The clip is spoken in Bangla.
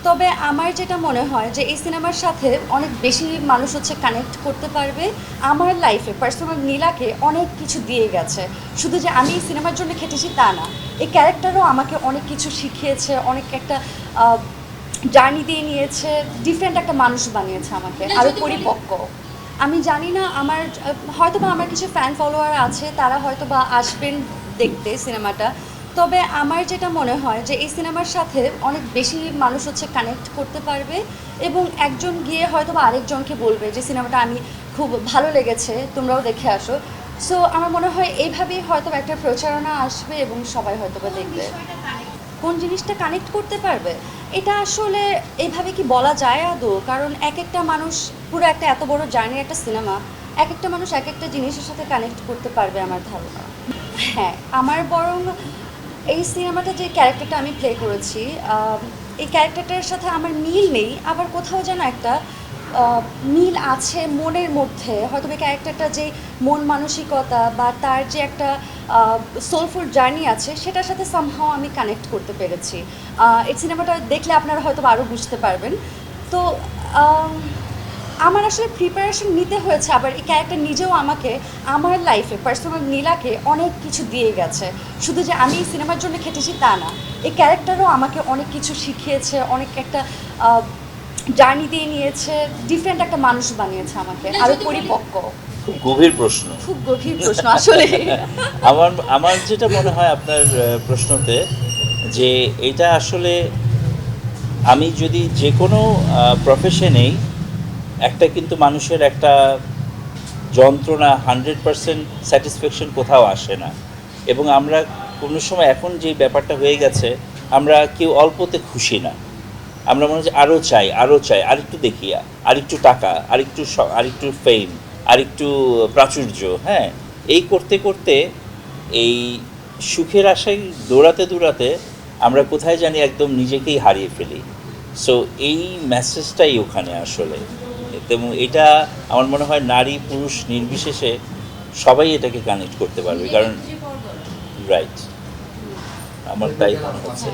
তবে আমার যেটা মনে হয় যে এই সিনেমার সাথে অনেক বেশি মানুষ হচ্ছে কানেক্ট করতে পারবে। আমার লাইফে পার্সোনাল নীলাকে অনেক কিছু দিয়ে গেছে, শুধু যে আমি এই সিনেমার জন্য খেটেছি তা না, এই ক্যারেক্টারও আমাকে অনেক কিছু শিখিয়েছে, অনেক একটা জার্নি দিয়ে নিয়েছে, ডিফারেন্ট একটা মানুষ বানিয়েছে আমাকে, আরও পরিপক্ক। আমি জানি না, আমার হয়তো বা আমার কিছু ফ্যান ফলোয়ার আছে, তারা হয়তো বা আসবেন দেখতে সিনেমাটা। তবে আমার যেটা মনে হয় যে এই সিনেমার সাথে অনেক বেশি মানুষ হচ্ছে কানেক্ট করতে পারবে, এবং একজন গিয়ে হয়তো বা আরেকজনকে বলবে যে সিনেমাটা আমি খুব ভালো লেগেছে, তোমরাও দেখে আসো। সো আমার মনে হয় এইভাবেই হয়তো একটা প্রচারণা আসবে এবং সবাই হয়তো বা দেখবে। কোন জিনিসটা কানেক্ট করতে পারবে, এটা আসলে এইভাবে কি বলা যায় আদৌ? কারণ এক একটা মানুষ, পুরো একটা এত বড় জার্নির একটা সিনেমা, এক একটা মানুষ এক একটা জিনিসের সাথে কানেক্ট করতে পারবে আমার ধারণা। হ্যাঁ, আমার বরং এই সিনেমাটা যে ক্যারেক্টারটা আমি প্লে করেছি, এই ক্যারেক্টারটার সাথে আমার মিল নেই, আবার কোথাও যেন একটা মিল আছে মনের মধ্যে। হয়তো এই ক্যারেক্টারটা যে মন মানসিকতা বা তার যে একটা সোলফুল জার্নি আছে, সেটার সাথে সামহাও আমি কানেক্ট করতে পেরেছি। এই সিনেমাটা দেখলে আপনারা হয়তো আরও বুঝতে পারবেন। তো আমার আসলে প্রিপারেশন নিতে হয়েছে, আবার এই ক্যারেক্টার নিজেও আমাকে আমার লাইফে পার্সোনাল নীলাকে অনেক কিছু দিয়ে গেছে, শুধু যে আমি এই সিনেমার জন্য খেটেছি তা না, এই ক্যারেক্টারও আমাকে অনেক কিছু শিখিয়েছে, অনেক একটা জার্নি দিয়ে নিয়েছে, ডিফারেন্ট একটা মানুষ বানিয়েছে আমাকে, আরও পরিপক্ক। খুব গভীর প্রশ্ন। খুব গভীর প্রশ্ন আসলে। আমার আমার যেটা মনে হয় আপনার প্রশ্নতে, যে এটা আসলে আমি যদি যে কোনো প্রফেশনেই একটা কিন্তু মানুষের একটা যন্ত্রণা 100% স্যাটিসফ্যাকশন কোথাও আসে না। এবং আমরা কোনো সময় এখন যে ব্যাপারটা হয়ে গেছে, আমরা কেউ অল্পতে খুশি না। আমরা মনে হচ্ছে আরও চাই, আরও চাই, আরেকটু দেখি, আরেকটু টাকা, আরেকটু ফেম, আরেকটু প্রাচুর্য। হ্যাঁ, এই করতে করতে, এই সুখের আশায় দৌড়াতে দৌড়াতে আমরা কোথায় জানি একদম নিজেকেই হারিয়ে ফেলি। সো এই মেসেজটাই ওখানে আসলে। এবং এটা আমার মনে হয় নারী পুরুষ নির্বিশেষে সবাই এটাকে কানেক্ট করতে পারবে, কারণ রাইট, আমার তাই মনে হচ্ছে।